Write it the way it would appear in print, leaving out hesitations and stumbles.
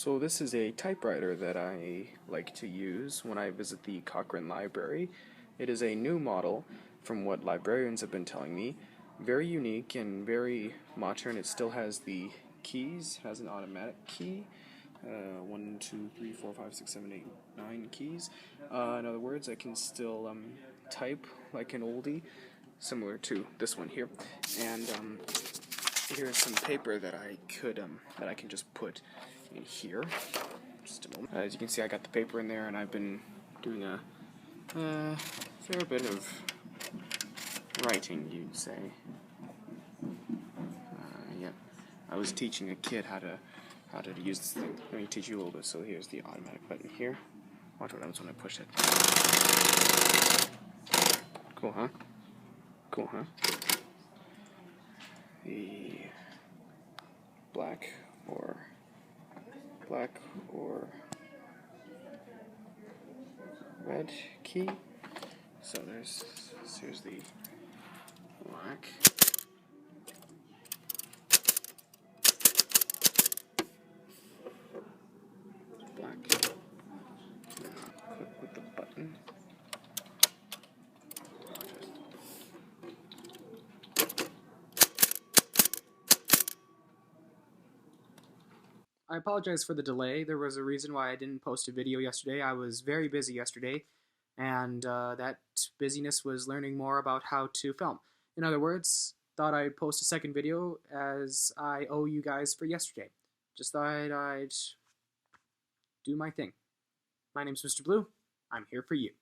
So this is a typewriter that I like to use when I visit the Cochrane Library. It is a new model from what librarians have been telling me. Very unique and very modern. It still has the keys, has an automatic key. 1, 2, 3, 4, 5, 6, 7, 8, 9 keys. In other words, I can still type like an oldie, similar to this one here. And here's some paper that I can just put in here. Just a moment. As you can see, I got the paper in there, and I've been doing a fair bit of writing, you'd say. Yeah, I was teaching a kid how to use this thing. Let me teach you a little bit. So here's the automatic button here. Watch what happens when I push it. Cool, huh? Cool, huh? The black or red key. So here's the black. Click with the button. I apologize for the delay. There was a reason why I didn't post a video yesterday. I was very busy yesterday, and that busyness was learning more about how to film. In other words, thought I'd post a second video as I owe you guys for yesterday. Just thought I'd do my thing. My name's Mr. Blue. I'm here for you.